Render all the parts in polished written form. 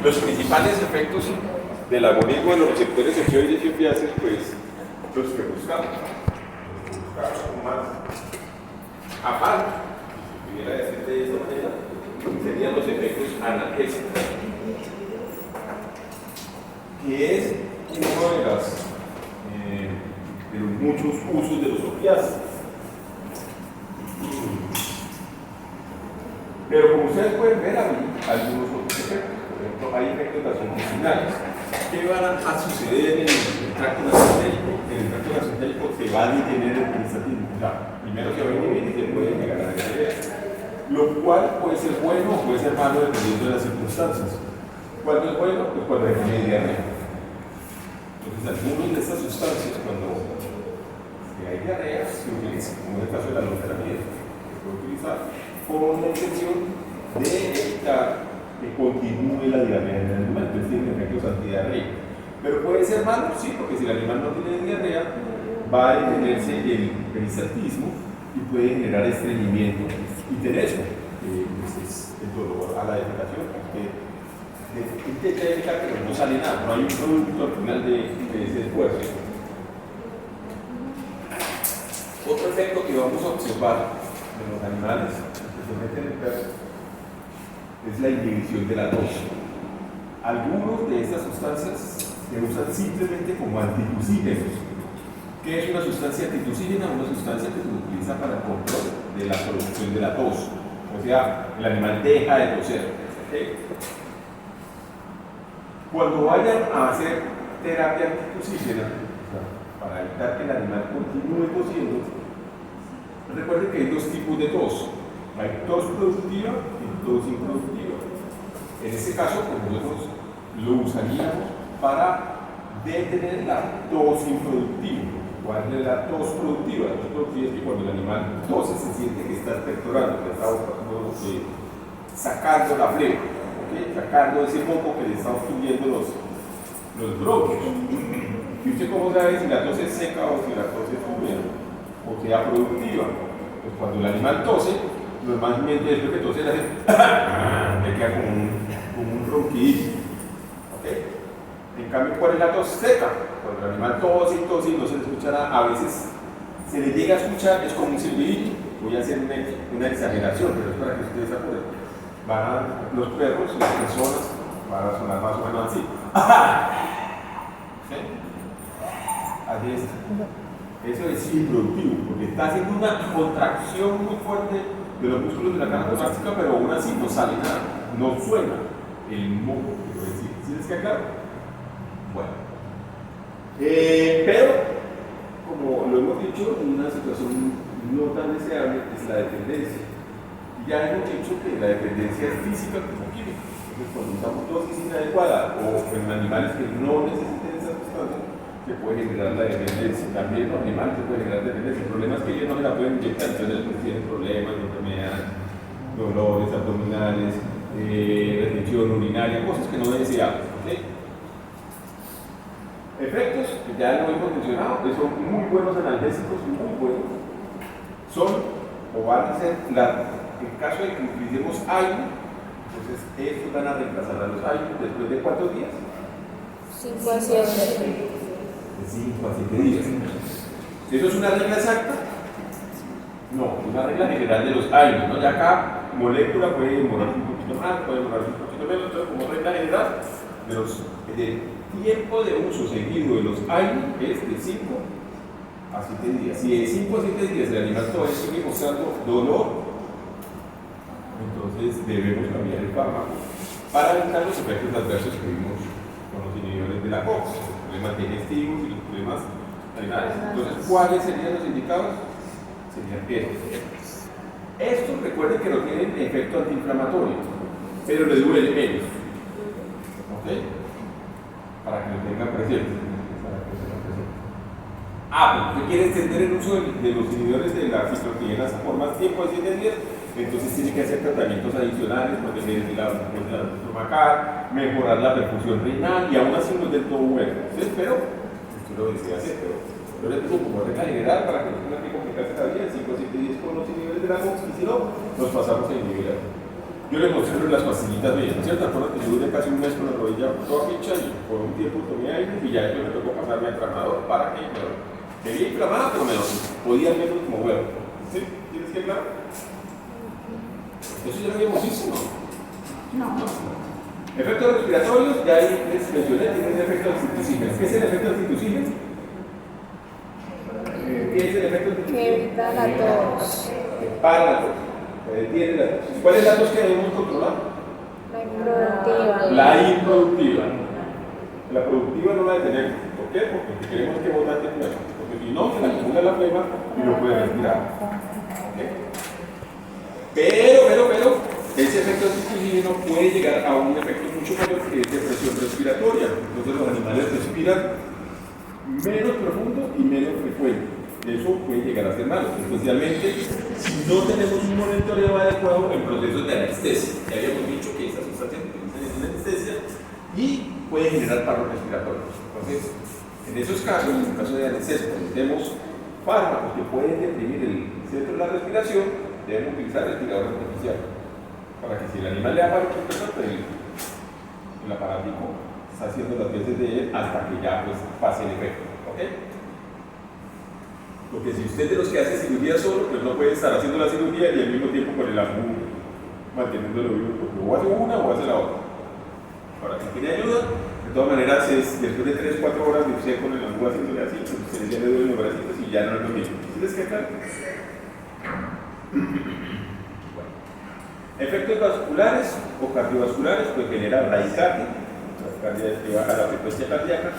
Los principales efectos del agonismo de los receptores opioides y opiáceos, pues los que buscamos. Con más afán, si pudiera decir de esta manera, serían los efectos analgésicos, que es uno de los muchos usos de los opiáceos. Pero como ustedes pueden ver, hay algunos otros efectos. Por ejemplo, hay efectos gastrointestinales que van a suceder en el tracto gastrointestinal. En el tracto gastrointestinal se va a detener el peristaltismo. O sea, primero se va a inhibir y se puede llegar a la diarrea. Lo cual puede ser bueno o puede ser malo dependiendo de las circunstancias. ¿Cuándo es bueno? Pues cuando hay diarrea. Entonces, algunas de estas sustancias, cuando hay diarrea, se utilizan, como en el caso de la loperamida, se puede utilizar con la intención de evitar que continúe la diarrea en el animal. Entonces tiene efectos antidiarreicos. Pero puede ser malo, sí, porque si el animal no tiene diarrea, va a detenerse el peristaltismo y puede generar estreñimiento y tenesmo, pues es el dolor a la defecación, que intenta evitar que no sale nada, no hay un producto al final de ese esfuerzo. Otro efecto que vamos a observar en los animales, especialmente en el perro, es la inhibición de la tos. Algunos de estas sustancias se usan simplemente como antitussígenos. ¿Qué es una sustancia antitussígena? Una sustancia que se utiliza para el control de la producción de la tos. O sea, el animal deja de toser. ¿Okay? Cuando vayan a hacer terapia antitussígena, para evitar que el animal continúe tosiendo, recuerden que hay dos tipos de tos. Hay tos productiva y tos improductiva. En este caso, pues nosotros lo usaríamos para detener la tos improductiva. ¿Cuál es la tos productiva? La tos productiva es que cuando el animal tose se siente que está expectorando, que está sacando la flema, ¿okay? Sacando ese moco que le está obstruyendo los bronquios. ¿Y usted cómo sabe si la tos es seca o si la tos es húmeda o sea productiva? Pues cuando el animal tose, normalmente después que tose le queda como un ronquidito. ¿Okay? En cambio, ¿cuál es la tos seca? Cuando el animal tose y tose y no se le escucha nada, a veces se le llega a escuchar, es como un silbidito. Voy a hacer una exageración, pero es para que ustedes se acuerden. Los perros, las personas, van a sonar más o menos así. ¿Sí? Así es. Eso es improductivo, porque está haciendo una contracción muy fuerte de los músculos de la cara torácica, pero aún así no sale nada, no suena el moco, quiero decir. ¿Sí les queda claro? Bueno. Pero, como lo hemos dicho, una situación no tan deseable es la dependencia. Y ya hemos dicho que la dependencia es física como química. Entonces, cuando usamos dosis inadecuada o en animales que no necesiten esa sustancia, se puede generar la dependencia. También los animales se puede generar dependencia. El problema es que ellos no se la pueden inyectar, entonces después tienen problemas de enfermedad, dolores abdominales, retención urinaria, cosas que no deseamos. ¿Sí? Efectos, que ya lo hemos mencionado, que son muy buenos analgésicos, muy buenos. Son, o van a ser, en caso de que utilicemos AINE, entonces estos van a reemplazar a los AINE después de ¿cuántos días? 5 a 7. De 5 a 7 días. ¿Eso es una regla exacta? No, es una regla general de los AINE, ¿no? Ya cada molécula puede demorar un poquito más, puede demorar un poquito menos, entonces como regla general del tiempo de uso seguido de los AINE es de 5 a 7 días. Si de 5 a 7 días el animal todavía sigue mostrando dolor, entonces debemos cambiar el fármaco para evitar los efectos adversos que vimos con los inhibidores de la COX, los problemas digestivos y los problemas renales. Entonces, ¿cuáles serían los indicados? Serían estos. Estos, recuerden que no tienen efecto antiinflamatorio, pero les duele menos. ¿Ok? Para que lo tengan presente. Pues usted quiere extender el uso de los inhibidores de las ciclotidenas por más tiempo de 7 días, entonces tiene que hacer tratamientos adicionales, proteger la mucosa estomacal, mejorar la perfusión renal y aún así no es del todo bueno. Entonces, pero usted lo desea hacer, pero yo les digo como regla general para que no tengan que complicarse la vida, 5 o 7 días con los inhibidores de la COX y si no, nos pasamos a inhibir. Yo les mostré las pastillitas mías, ¿cierto? Acuérdate que yo duré casi un mes con la rodilla toda pincha y por un tiempo tomé aire y ya yo me tocó pasarme al tratador para que me vi inflamada, pero me podía al menos mover. ¿Sí? ¿Tienes que claro? Eso ya lo habíamos visto, ¿no? No. Efectos respiratorios, ya ahí les mencioné, tienen efectos institucionales. ¿Qué es el efecto institucional? ¿Qué es el efecto institucional? Que evita la tos. Para la tos. Detiene la tos. ¿Cuál es la tos que debemos controlar? La improductiva. La improductiva. La productiva no la detenemos. ¿Por qué? Porque queremos que bote flema. Porque si no, se le acumula la flema y no puede respirar. ¿Okay? Pero, ese efecto antihistamínico puede llegar a un efecto mucho mayor que es de presión respiratoria. Entonces los animales respiran menos profundo y menos frecuente. Eso puede llegar a ser malo, especialmente si no tenemos un monitoreo adecuado en procesos de anestesia. Ya habíamos dicho que esa sustancia se utiliza en anestesia y puede generar paro respiratorio. Entonces, en esos casos, en el caso de anestesia, cuando tenemos fármacos que pueden deprimir el centro de la respiración, debemos utilizar respirador artificial. Para que si el animal le da paro respiratorio, el aparatico está haciendo las veces de él hasta que ya pues, pase el efecto. ¿Okay? Porque si usted de los que hace cirugía solo, pues no puede estar haciendo la cirugía y al mismo tiempo con el AMU manteniéndolo vivo, porque o hace una o hace la otra. Ahora, si tiene ayuda, de todas maneras, después de 3-4 horas de usted con el AMU haciéndole así, pues usted ya le duele los bracitos y ya no es lo mismo. ¿Sí les queda claro? Bueno. Efectos vasculares o cardiovasculares, pues genera bradicardia, que baja la frecuencia cardíaca.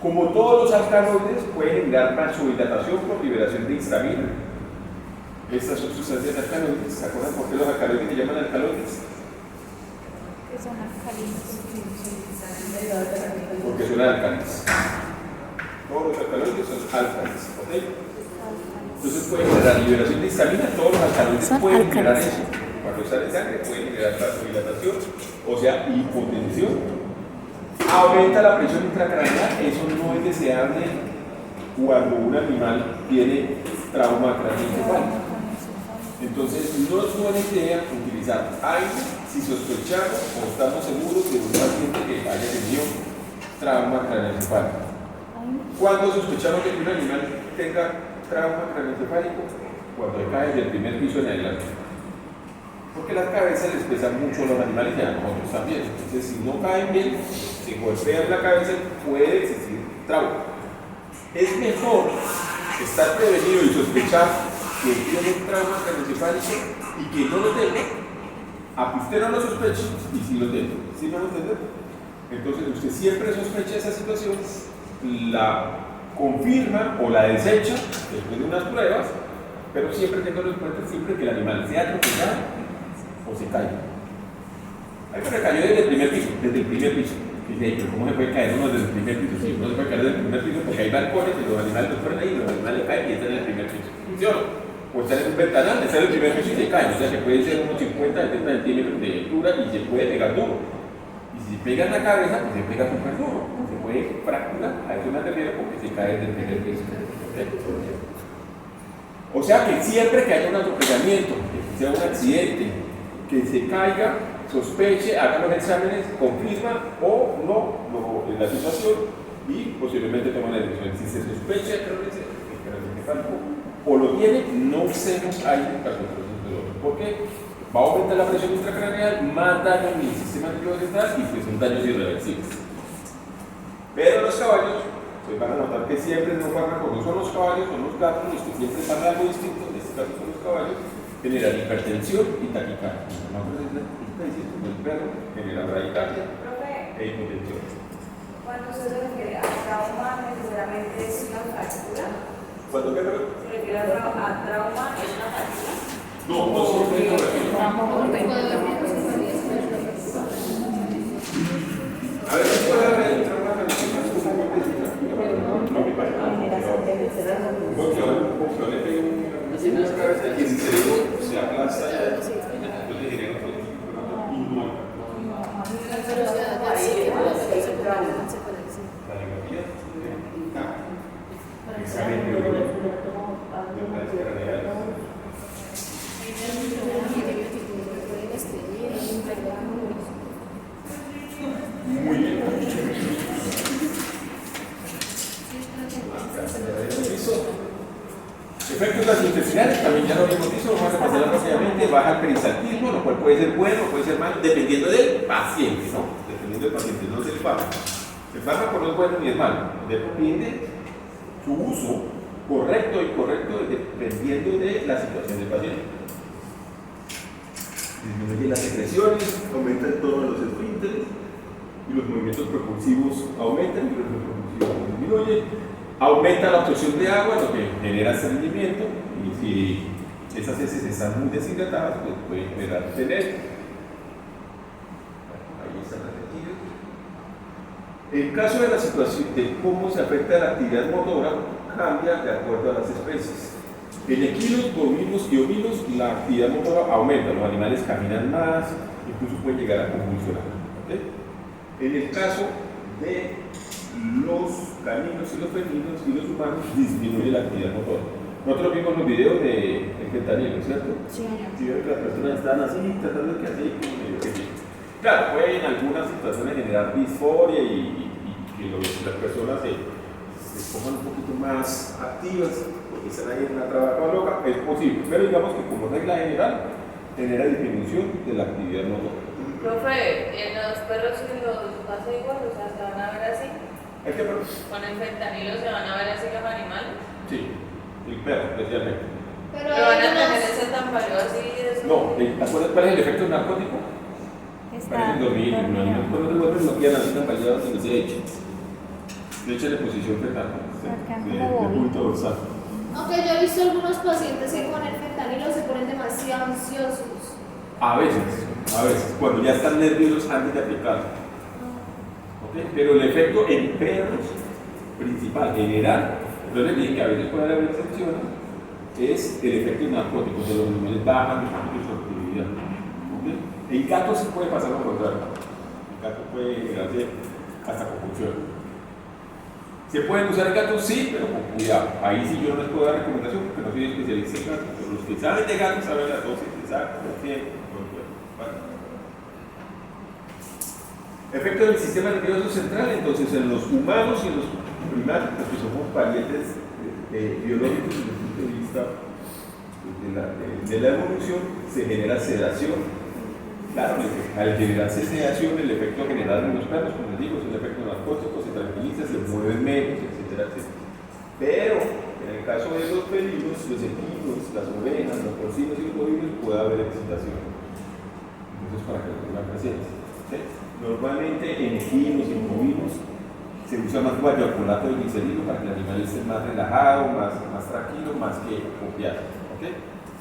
Como todos los alcaloides, pueden generar vasodilatación por liberación de histamina. Estas son sustancias alcaloides. ¿Se acuerdan por qué los alcaloides se llaman alcaloides? Que son alcalinos. Porque son álcalis. Todos los alcaloides son álcalis. ¿Okay? Entonces pueden generar liberación de histamina. Todos los alcaloides pueden generar eso. Cuando sale sangre pueden generar vasodilatación, o sea, hipotensión. Aumenta la presión intracraneal, eso no es deseable cuando un animal tiene trauma craneoencefálico. Entonces, no es buena idea utilizar aire si sospechamos o estamos seguros de un paciente que haya tenido trauma craneoencefálico. Cuando sospechamos de que un animal tenga trauma craneoencefálico, cuando cae del primer piso en adelante. Porque las cabezas les pesan mucho a los animales y a nosotros también. Entonces, si no caen bien, se golpean la cabeza, puede existir trauma. Es mejor estar prevenido y sospechar que tiene trauma craneoencefálico y que no lo tenga, a que usted no lo sospeche y sí lo tenga. ¿Sí me lo entiende? Entonces, usted siempre sospecha esa situación, la confirma o la desecha después de unas pruebas, pero siempre tenga en cuenta siempre que el animal sea atropellado o se cae. Ahí me cayó desde el primer piso, Dice, pero ¿cómo se puede caer uno desde el primer piso? Sí, uno se puede caer desde el primer piso porque hay balcones y los animales no fueron ahí, los animales caen y están en el primer piso. ¿Sí o no? O están en un ventanal, están en el primer piso y se caen. O sea que puede ser unos 50-70 centímetros de altura y se puede pegar duro. Y si se pega en la cabeza, pues se pega súper duro. Se puede fracturar, a eso me refiero porque se cae desde el primer piso. O sea que siempre que haya un atropellamiento, que sea un accidente, que se caiga, sospeche, haga los exámenes, confirma o no la situación y posiblemente toma la decisión. Si se sospecha o lo tiene, no usemos aire para el proceso de dolor. ¿Por qué? Va a aumentar la presión intracraneal, más daño en el sistema nervioso central y pues son daños irreversibles. Pero los caballos, pues van a notar que siempre no fármacos, no son los caballos, son los gatos los que siempre pasa algo distinto, en este caso son los caballos, generan hipertensión y taquicardia. El perro genera bradicardia e hipotensión. Cuando se refiere a trauma, necesariamente es una fractura. ¿Cuándo qué, perdón? ¿Se refiere a trauma, es una fractura? No siempre es una fractura. A ver, ¿qué puede haber el trauma craneoencefálico como fractura? No me parece. Porque le pego una cabeza y el cerebro se aplasta ya. Entonces genera un Muy bien. Efectos gastrointestinales, también ya lo habíamos visto, vamos a repasar rápidamente. Baja el peristaltismo, lo cual puede ser bueno o puede ser malo, dependiendo del paciente, ¿no? Dependiendo del paciente, no del fármaco. El fármaco no es bueno ni es malo, depende su uso correcto y incorrecto dependiendo de la situación del paciente. Disminuye las secreciones, aumenta el tono de los esfínteres y los movimientos propulsivos aumentan y los propulsivos disminuyen. Aumenta la absorción de agua, lo que genera estreñimiento, y si esas heces están muy deshidratadas, pues pueden generar tener. Ahí están las retiras. En caso de la situación de cómo se afecta la actividad motora, cambia de acuerdo a las especies. En equinos, bovinos y ovinos, la actividad motora aumenta, los animales caminan más, incluso pueden llegar a convulsionar. ¿Okay? En el caso de los caninos y los felinos y los humanos, disminuye la actividad motora. Nosotros vimos los videos de fentanilo, ¿cierto? Sí. Si ven que las personas están así, tratando de que así, claro, puede en algunas situaciones generar disforia y que las personas se pongan un poquito más activas porque están ahí en una trabaja loca, es posible, pero digamos que como regla general genera disminución de la actividad motora. Profe, en los perros y los pasa igual, o sea, se van a ver así. ¿Es que perro? Con el fentanilo se van a ver así los animales. Sí, el perro especialmente. Pero van a tener ese tambaleo así de eso. No, ¿te acuerdas cuál es el efecto narcótico? Parecen dormir, cuando te vuelves no quedan así tan paliados en ese hecho. De hecho, la posición fetal, de punto dorsal. Aunque yo he visto algunos pacientes que con el fentanilo se ponen demasiado ansiosos. A veces, cuando ya están nerviosos antes de aplicarlo. ¿Okay? Pero el efecto en perros principal, general, yo les dije que a veces puede haber excepciones, es el efecto narcótico, de los animales bajan su actividad. ¿Okay? En gatos sí puede pasar lo contrario. El gato puede generarse hasta confusión. ¿Se pueden usar gatos? Sí, pero con cuidado. Ahí sí yo no les puedo dar recomendación porque no soy especialista en gatos. Pero los que saben de gatos saben la dosis exacta, lo tiempo, ¿vale? Efecto del sistema nervioso central, entonces en los humanos y en los primates, que somos parientes biológicos desde el punto de vista de la evolución, se genera sedación. Claro, al generarse sedación, el efecto general en los perros, como les digo, es un efecto narcótico, se tranquiliza, se mueven menos, etcétera, etcétera. Pero en el caso de los felinos, los equinos, las ovejas, los porcinos y los bovinos, puede haber excitación. Entonces, para que lo tengan presentes. ¿Sí? Normalmente en equinos y en bovinos se usa más guayacolato de glicerilo para que el animal esté más relajado, más tranquilo, más que copiado. ¿Okay?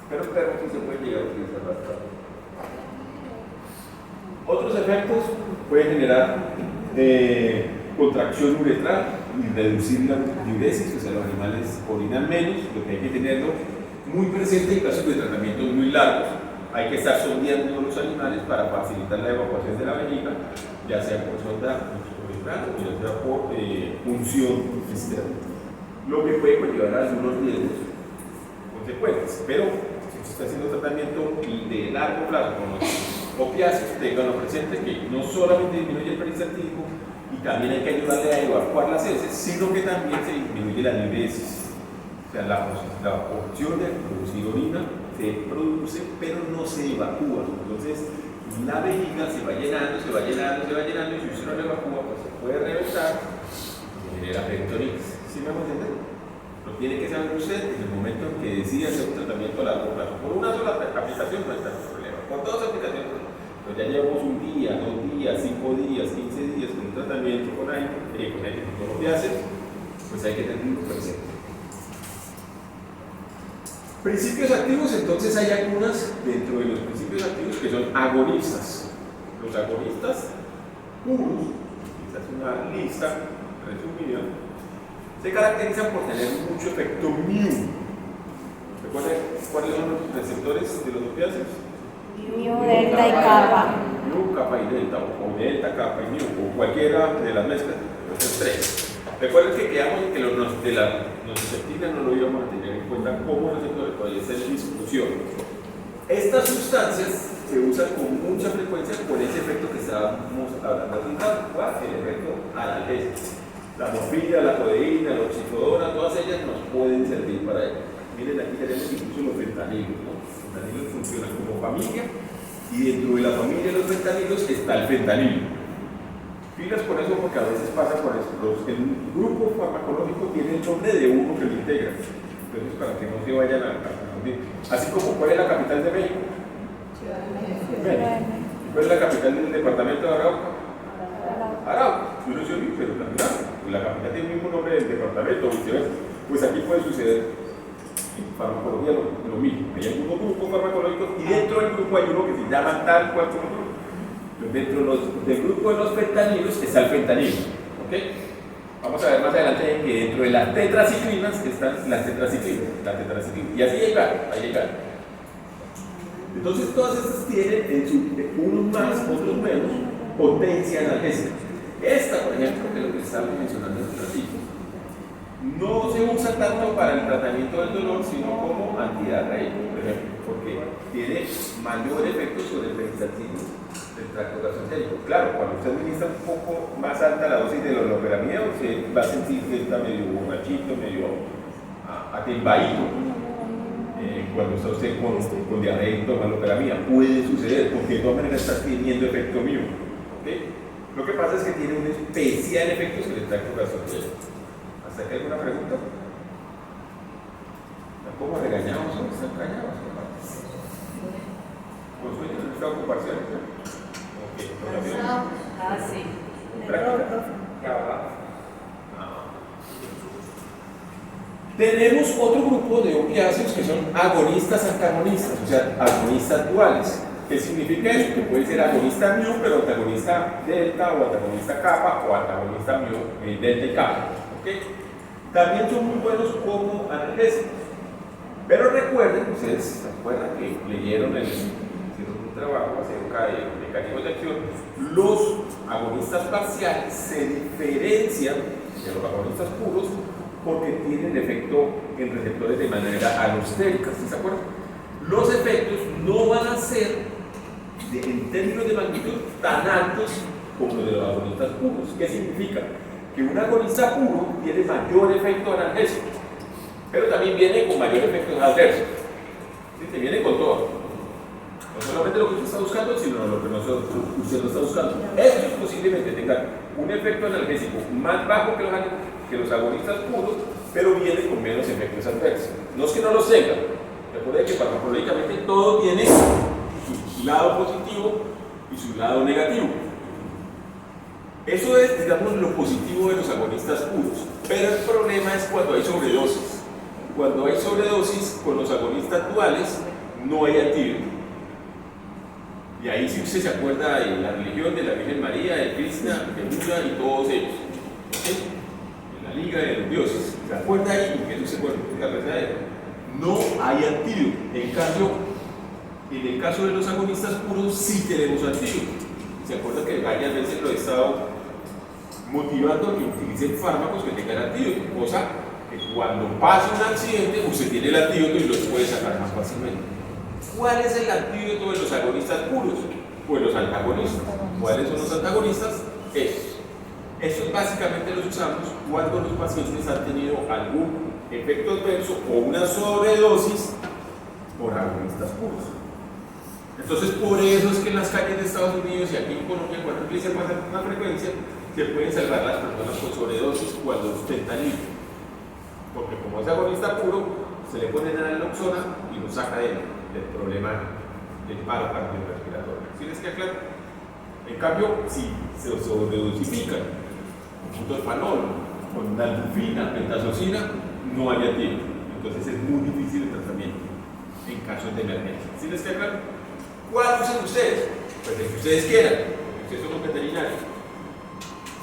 Pero en perros sí se puede llegar a utilizar bastante. Otros efectos pueden generar contracción uretral y reducir la diuresis, o sea, los animales orinan menos, lo que hay que tenerlo muy presente en casos de tratamientos muy largos. Hay que estar sondeando los animales para facilitar la evacuación de la vejiga, ya sea por sonda uretral o ya sea por punción externa, lo que puede conllevar algunos riesgos consecuentes, pero si se está haciendo tratamiento de largo plazo con los opiáceos, tenganlo presente que no solamente disminuye el peristaltismo y también hay que ayudarle a evacuar las heces, sino que también se disminuye la diuresis. O sea, la opción de producir orina se produce, pero no se evacúa. Entonces, la vejiga se va llenando, y si usted no la evacúa, pues se puede reventar y genera peritonitis. ¿Sí me vamos a entender? Lo tiene que saber usted en el momento en que decide hacer un tratamiento a largo plazo. Por una sola aplicación no hay tanto problema. Por dos aplicaciones, pues ya llevamos un día, 2 días, 5 días, 15 días con un tratamiento con opiáceos, pues hay que tenerlo presente. Principios activos, entonces hay algunas dentro de los principios activos que son agonistas. Los agonistas puros, esta es una lista resumida, se caracterizan por tener mucho efecto mu. ¿Recuerdan cuáles son los receptores de los opiáceos? Mu, delta y kappa. Mu, kappa y delta, o delta, kappa y mu, o cualquiera de las mezclas, esos tres. Recuerden que quedamos en que los de la nociceptina no lo íbamos a tener en cuenta como receptores, todavía está en discusión. Estas sustancias se usan con mucha frecuencia con ese efecto que estábamos hablando hace un rato, ¿cuál? El efecto analgésico. La morfina, la codeína, la oxicodona, todas ellas nos pueden servir para ello. Miren, aquí tenemos incluso los fentanilos, ¿no? Los fentanilos funcionan como familia y dentro de la familia de los fentanilos está el fentanilo. Pilas con eso porque a veces pasa con eso. El grupo farmacológico tiene el nombre de uno que lo integra. Entonces, para que no se vayan a confundir. Así como, ¿cuál es la capital de México? ¿Cuál es la capital del departamento de Arauca? Arauca. Yo no sé bien, pero la capital tiene el mismo nombre del departamento, viceversa. Pues aquí puede suceder en farmacología lo mismo. Hay algunos grupos farmacológicos y dentro del grupo hay uno que se llama tal cual como grupo. Dentro del grupo de los fentanilos está el fentanilo. ¿Okay? Vamos a ver más adelante que dentro de las tetraciclinas están las tetraciclinas. Y así llegar. Entonces todas estas tienen unos más, otros menos, potencia analgésica. Esta, por ejemplo, que es lo que estamos mencionando hace un ratito, no se usa tanto para el tratamiento del dolor, sino como antidiarreico, por ejemplo, porque tiene mayor efecto sobre el peristaltismo del tracto gastroentérico. Claro, cuando usted administra un poco más alta la dosis de loperamida, usted va a sentir que está medio borrachito, medio atembaído. Cuando está usted con diarrea y toma loperamida, puede suceder, porque de todas maneras está teniendo efecto mío. ¿Okay? Lo que pasa es que tiene un especial efecto sobre el tracto gastroentérico. ¿Hasta aquí alguna pregunta? ¿Cómo regañamos hoy? ¿Están regañados? ¿Con sueños en estado ocupación? Sí. Tenemos otro grupo de opiáceos que son agonistas antagonistas, o sea, agonistas duales. ¿Qué significa eso? Que puede ser agonista mu, pero antagonista delta, o antagonista kappa, o antagonista mu, delta y kappa. ¿Okay? También son muy buenos como analgésicos. Pero recuerden, ustedes se acuerdan que leyeron hicieron un trabajo acerca de mecanismos de acción. Los agonistas parciales se diferencian de los agonistas puros porque tienen efecto en receptores de manera alostérica, ¿sí se acuerdan? Los efectos no van a ser, en términos de magnitud, tan altos como los de los agonistas puros. ¿Qué significa? Que un agonista puro tiene mayor efecto analgésico, pero también viene con mayor efecto adverso. ¿Sí? Se viene con todo. No solamente lo que usted está buscando, sino lo que usted no está buscando. Estos posiblemente tengan un efecto analgésico más bajo que los agonistas puros, pero viene con menos efectos adversos. No es que no los tengan. Recuerden que farmacológicamente todo tiene su lado positivo y su lado negativo. Eso es, digamos, lo positivo de los agonistas puros. Pero el problema es cuando hay sobredosis. Cuando hay sobredosis con los agonistas duales, no hay antídoto. Y ahí si usted se acuerda de la religión de la Virgen María, de Krishna, de Buda y todos ellos. ¿Okay? En la liga de los dioses. ¿Se acuerda ahí? Porque eso se acuerda de la verdadera. No hay antídoto. En cambio, en el caso de los agonistas puros, sí tenemos antídoto. ¿Se acuerda que varias veces lo he estado motivando a que utilicen fármacos que tengan antídoto? Cosa que cuando pasa un accidente, usted tiene el antídoto y lo puede sacar más fácilmente. ¿Cuál es el antídoto de los agonistas puros? Pues los antagonistas. ¿Cuáles son los antagonistas? Estos básicamente los usamos cuando los pacientes han tenido algún efecto adverso o una sobredosis por agonistas puros. Entonces, por eso es que en las calles de Estados Unidos y aquí en Colombia, cuando utilizan más una frecuencia, se pueden salvar las personas con sobredosis cuando fentanilo. Porque como es agonista puro, se le pone naloxona y lo saca del problema del paro cardiorrespiratorio. ¿Sí les queda claro? En cambio, si se sobredosifican con butorfanol, con naltrexona, pentazocina, no hay antídoto. Entonces es muy difícil el tratamiento en casos de emergencia. ¿Sí les queda claro? ¿Cuál usan ustedes? Pues el que ustedes quieran. Ustedes son los veterinarios.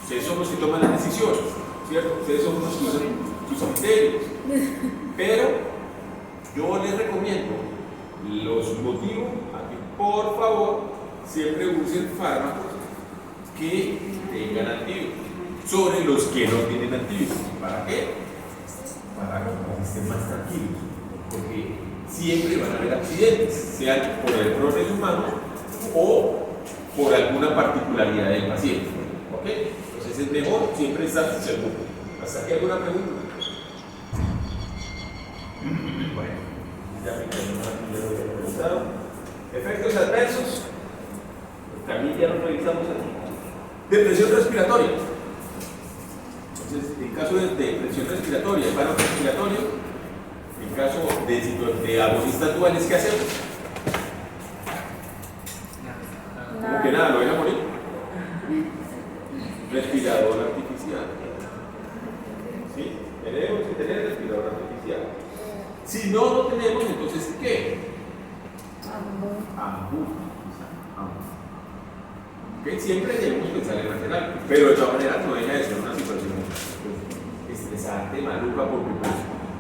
Ustedes son los que toman las decisiones, ¿cierto? Ustedes son los que usan sus criterios. Pero yo les recomiendo, los motivo a que por favor siempre usen fármacos que tengan antídotos sobre los que no tienen antídotos. ¿Para qué? Para que estén más tranquilos, porque siempre van a haber accidentes, sean por errores humanos o por alguna particularidad del paciente. ¿Ok? Entonces es mejor siempre estar seguro. ¿Hasta aquí alguna pregunta? Bueno, ya me quedé revisado. Efectos adversos. También ya lo revisamos aquí. Depresión respiratoria. Entonces, en caso de presión respiratoria, paro respiratorio, en caso de agonistas duales, ¿qué hacemos? Como que nada, lo voy a morir. Respirador artificial. ¿Sí? Tenemos que tener respirador artificial. Si no lo tenemos, entonces ¿qué? Ambú. ¿Okay? Siempre debemos pensar en hacer algo, pero de todas maneras no deja de ser una situación estresante, maluca, porque pues,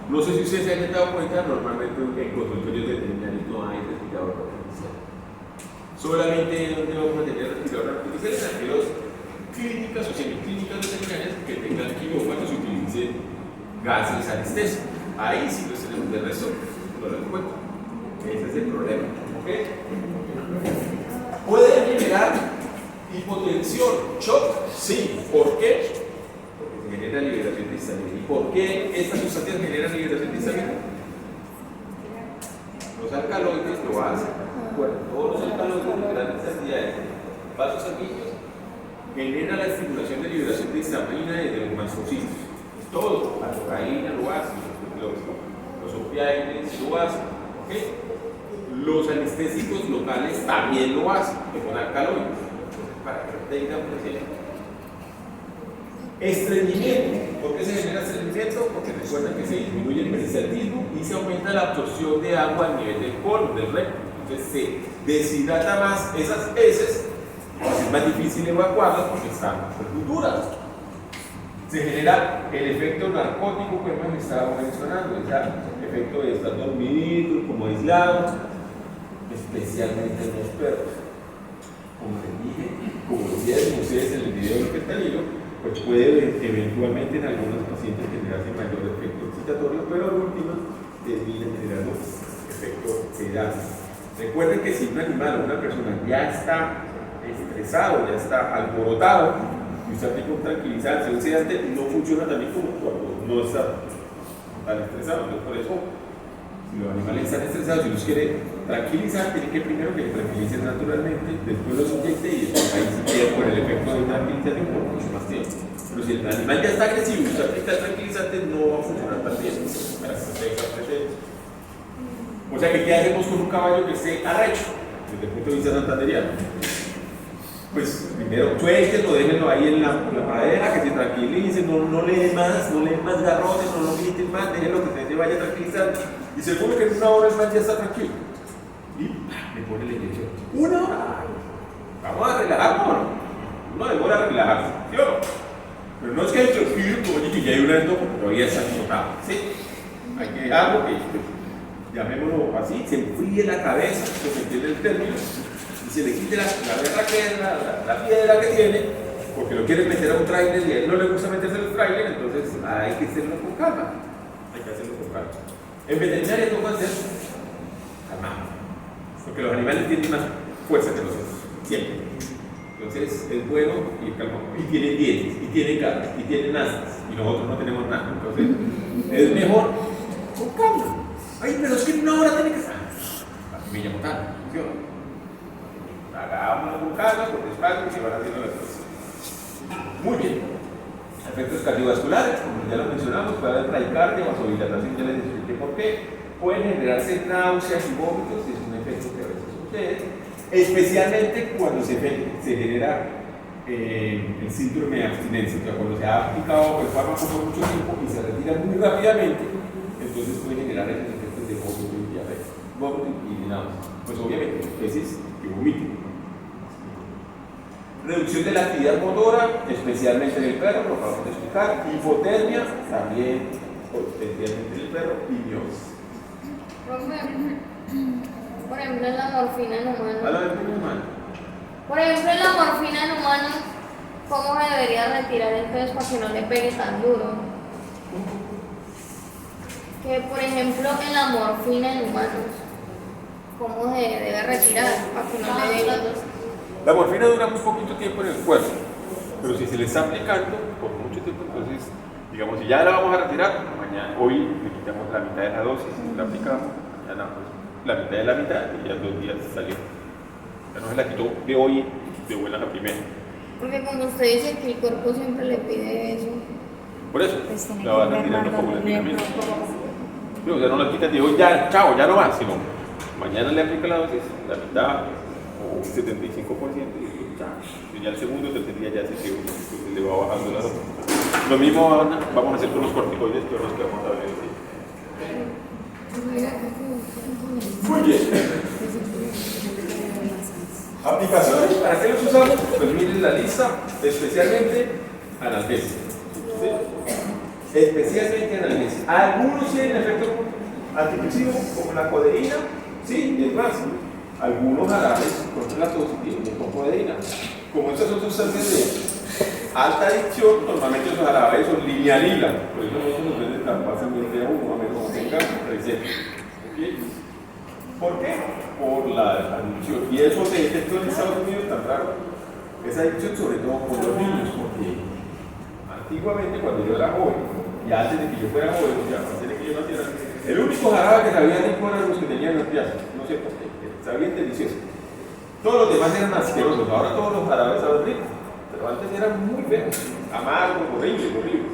no sé si ustedes se han dado cuenta, normalmente en consultorios veterinarios no hay respirador artificial. Solamente donde vamos a tener respirador artificial en aquellas clínicas o semiclínicas veterinarias que tengan quirófanos y utilicen gases anestésicos. Ahí sí los tenemos, de resto no lo encuentro. Ese es el problema. ¿Okay? Puede generar hipotensión, shock, sí. ¿Por qué? Porque se genera liberación de histamina. ¿Y por qué estas sustancias generan liberación de histamina? Los alcaloides lo hacen. Bueno, todos los alcaloides de grandes cantidades, vasos sanguíneos, generan la estimulación de liberación de histamina desde los mastocitos. Todo, la cocaína lo hace, los opiáceos lo hacen. ¿Okay? Los anestésicos locales también lo hacen, que son alcaloides. Para que tengan presente. Estreñimiento. ¿Por qué se genera estreñimiento? Porque recuerden que se disminuye el peristaltismo y se aumenta la absorción de agua a nivel del colon, del recto. Entonces se deshidrata más esas heces, es más difícil evacuarlas porque están muy duras. Se genera el efecto narcótico que hemos estado mencionando, el efecto de estar dormido, como aislado, especialmente en los perros. Como les dije, como decían ustedes en el video del fentanilo, pues puede eventualmente en algunos pacientes generarse mayor efecto excitatorio, pero al último termina generando efecto sedante. Recuerden que si un animal o una persona ya está estresado, ya está alborotado, y usted aplica un tranquilizante, un sedante, no funciona también como cuando no está tan estresado. Entonces, por eso, si los animales están estresados y los quiere tranquilizar, tiene que primero que tranquilicen naturalmente, después los inyecte y después ahí se queda con el efecto de tranquilización por mucho más tiempo. Pero si el animal ya está agresivo y usted aplica el tranquilizante, no va a funcionar tan bien para que usted esté presente. O sea que, ¿qué hacemos con un caballo que esté arrecho desde el punto de vista santanderiano? Pues primero suéltenlo, déjenlo ahí en la pradera, que se tranquilice, no le den más garrones, no lo griten más, déjenlo que se vaya tranquilizando. Y seguro que en una hora el man ya está tranquilo. Y me pone la inyección. ¿Una hora? Vamos a relajarnos, ¿no? Uno demora a relajarse, ¿sí o no? Pero no es que hay tranquilo, como que ya hay un alto, porque todavía está agotado, ¿sí? Hay que dejarlo que, llamémoslo así, se enfríe la cabeza, que se entiende el término, y se le quite la piedra que tiene, porque lo quieren meter a un tráiler y a él no le gusta meterse en el tráiler, entonces hay que hacerlo con calma. Hay que hacerlo con calma. En veterinaria no puede ser calmado, porque los animales tienen más fuerza que nosotros, siempre. Entonces es bueno ir calmado. Y tienen dientes, y tienen garras, y tienen astas, y nosotros no tenemos nada. Entonces es mejor con calma. Ay, pero es que en una hora tiene que estar. Me llamo tal, funciona. Hagámoslo con calma, con despacio, y se van haciendo las cosas. Muy bien. Efectos cardiovasculares, como ya lo mencionamos, puede haber bradicardia, vasodilatación, ya les expliqué por qué. Pueden generarse náuseas y vómitos, es un efecto que a veces sucede, especialmente cuando se genera el síndrome de abstinencia, o sea, cuando se ha aplicado el fármaco por mucho tiempo y se retira muy rápidamente, entonces puede generar esos efectos de vómito y diabetes, vómito y náuseas. Pues obviamente los peces que vomiten. Reducción de la actividad motora, especialmente en el perro, lo acabamos de explicar. Hipotermia, también especialmente en el perro. Y miosis. Por ejemplo, en la morfina en humanos. Por ejemplo, en la morfina en humanos, ¿cómo se debería retirar el pez para que no le pegue tan duro? Que, por ejemplo, en la morfina en humanos, ¿cómo se debe retirar para que no le dé La morfina dura muy poquito tiempo en el cuerpo, pero si se le está aplicando por mucho tiempo, entonces, digamos, si ya la vamos a retirar, mañana, hoy le quitamos la mitad de la dosis, la aplicamos, mañana pues la mitad de la mitad y ya 2 días salió. Ya no se la quitó de hoy, de buena la primera. Porque como usted dice que el cuerpo siempre le pide eso. Por eso, Pues tiene la que van ver retirando más paulatinamente. Sí, o sea, no la quitan de hoy, ya, chao, ya no va, sino mañana le aplica la dosis, la mitad o un 75% y chao. Y ya el segundo o tercer día ya se le va bajando la dosis. Lo mismo vamos a hacer con los corticoides, que son los que vamos a ver. Muy bien. Aplicaciones, ¿para qué los usamos? Pues miren la lista, especialmente analgesia. ¿Sí? Especialmente analgesia. Algunos tienen efecto antidepresivo, como la codeína, sí, y es más, algunos jarabes contra la tos tienen con codeína. Como estas son sustancias de alta adicción, normalmente los jarabes son linealila, por eso no se nos venden tan fácilmente a uno, a menos que tenga receta. ¿Okay? ¿Por qué? Por la adicción. Y eso se detectó en Estados Unidos tan raro. Esa adicción sobre todo con los niños, porque antiguamente cuando yo era joven, y antes de que yo fuera joven, o sea, antes de que yo naciera, el único jarabe que sabían rico eran los que tenían opiáceos. No sé por qué, sabían delicioso. Todos los demás eran asquerosos, ahora todos los jarabes saben ricos, pero antes eran muy feos, amargos, horribles, horribles.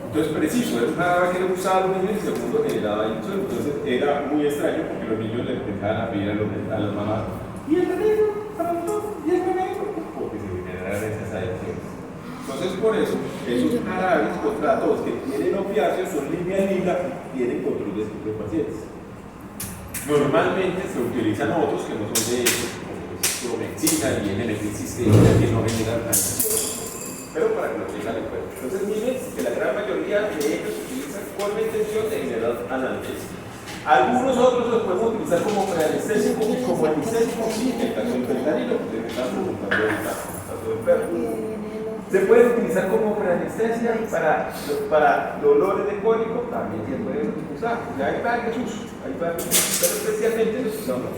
Entonces, preciso, era un jarabe que le gustaba a los niños y segundo generaba adicción. Entonces, era muy extraño porque los niños le empezaban a pedir a las mamás, y el veneno para nosotros, y el veneno, porque se generaran esas adicciones. Entonces, por eso, esos jarabes contra todos que tienen opiáceos son linealila y tienen control de estupefacientes. Normalmente se utilizan otros que no son de ellos, como promexina y NLP sistémica, que no generan adicción. Pero para que lo tengan en cuenta. Entonces miren que la gran mayoría de ellos se utilizan con la intención de generar analgesia. Algunos otros los podemos utilizar como preanestésico y como anestésico, sí, en el caso del fentanilo, que me están preguntando ahorita, en el caso del perro. Se puede utilizar como preanestesia para dolores de cólico, también se puede usar. O sea, hay varios usos, pero especialmente los usamos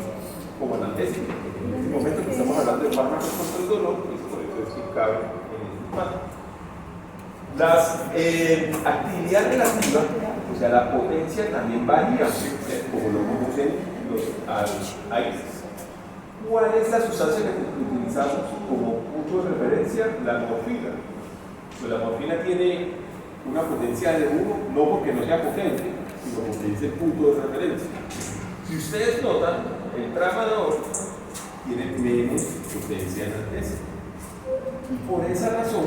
como analgésico. En este momento que estamos hablando de fármacos contra el dolor, pues por eso es que cabe. Las actividades relativas, o sea, la potencia también varía, como lo conocen los AIS. ¿Cuál es la sustancia que utilizamos como punto de referencia? La morfina. Pues la morfina tiene una potencia de 1, no porque no sea potente, sino porque es el punto de referencia. Si ustedes notan, el tramador tiene menos potencia analgésica. Y por esa razón,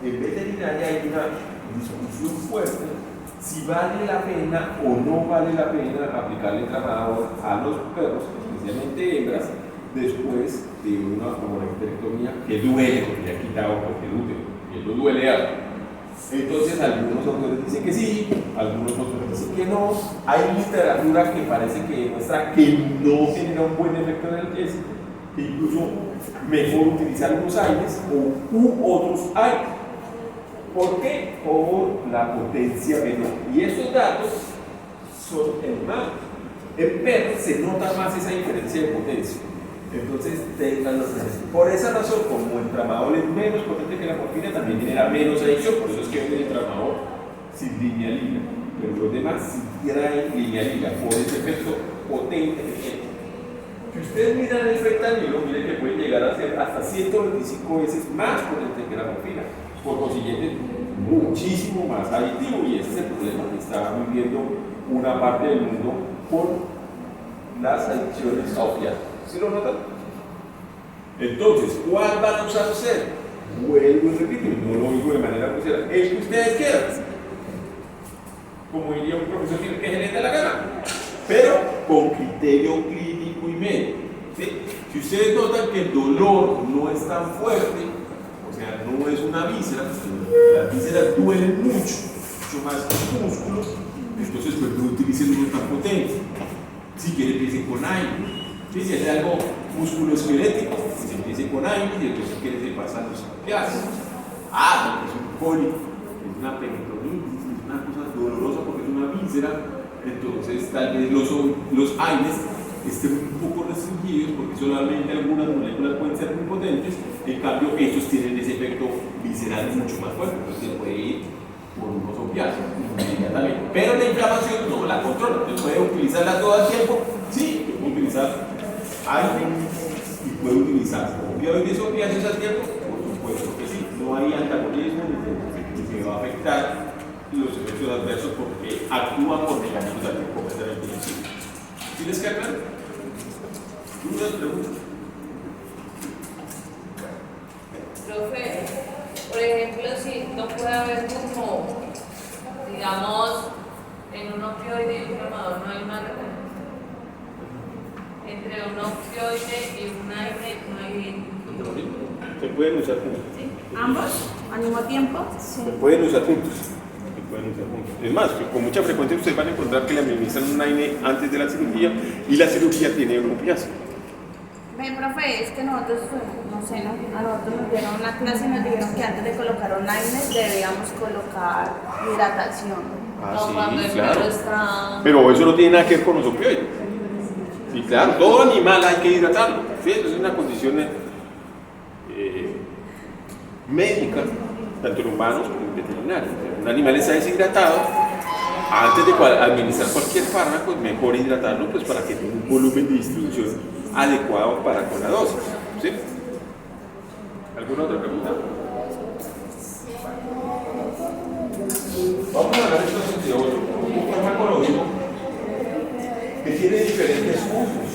en veterinaria hay una discusión fuerte si vale la pena o no vale la pena aplicarle tramador a los perros, especialmente hembras, después de una ovarectomía que duele, porque le ha quitado porque el útero, y él no duele algo. Entonces, algunos autores dicen que sí, algunos otros dicen que no. Hay literatura que parece que demuestra que no genera un buen efecto analgésico, incluso mejor utilizar unos aires u otros aires. ¿Por qué? Por la potencia menor. Y estos datos son en humanos. En perros se nota más esa diferencia de potencia. Entonces, tenganlo presente. Por esa razón, como el tramador es menos potente que la morfina, también genera menos adicción. Por eso es que venden el tramador sin linealina. Pero los demás sí traen linealina por ese efecto potente que tiene. Si ustedes miran el fentanilo, miren que puede llegar a ser hasta 125 veces más potente que la morfina. Por consiguiente, muchísimo más adictivo. Y ese es el problema que está viviendo una parte del mundo por las adicciones a opiáceos. ¿Sí lo notan? Entonces, ¿cuál van a usar ustedes? Vuelvo y repito, no lo digo de manera grosera, el que ustedes quieran. Como diría un profesor que se les dé la gana, pero con criterio clínico y médico. ¿Sí? Si ustedes notan que el dolor no es tan fuerte, o sea, no es una víscera, las vísceras duelen mucho más que los músculos, entonces pues no utilicen uno tan potente. Si quieren, empiecen con aire. Si es algo musculoesquelético, pues empiecen con aire y entonces quieren se pasan los opiáceos. Es un cólico, es una peritonitis, es una cosa dolorosa porque es una víscera, entonces tal vez los aires estén un poco restringidos porque solamente algunas moléculas pueden ser muy potentes, en cambio estos tienen ese efecto visceral mucho más fuerte, entonces se puede ir por unos opiáceos inmediatamente. Pero la inflamación no la controla, se puede utilizarla todo el tiempo, sí, se puede utilizar algo y puede utilizar opioides o opiáceos al tiempo, por supuesto que sí, no hay antagonismo ni se va a afectar los efectos adversos porque actúan por mecanismos al tiempo completamente distintos. ¿Sí les queda claro? ¿Dudas, preguntas? Profe, por ejemplo, si no puede haber como, digamos, en un opioide y un inflamador no hay una relación. Entre un opioide y un AINE no hay. Se pueden usar juntos. ¿Ambos? ¿Al mismo tiempo? Se pueden usar juntos. Es más, con mucha frecuencia ustedes van a encontrar que le administran un AINE antes de la cirugía y la cirugía tiene un opiáceo. Ven, profe, es que nosotros, no sé, ¿no? A nosotros nos dieron una clase y nos dijeron que antes de colocar un AINE debíamos colocar hidratación. No, cuando el perro está. Pero eso no tiene nada que ver con los opioides. Y claro, todo animal hay que hidratarlo. ¿Sí? Eso es una condición médica, tanto en humanos como en veterinarios. Un animal está deshidratado, antes de administrar cualquier fármaco, es mejor hidratarlo pues, para que tenga un volumen de distribución adecuado para con la dosis. ¿Sí? ¿Alguna otra pregunta? Vamos a hablar entonces de un farmacológico que tiene diferentes usos.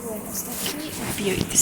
Bueno, hasta aquí opioides.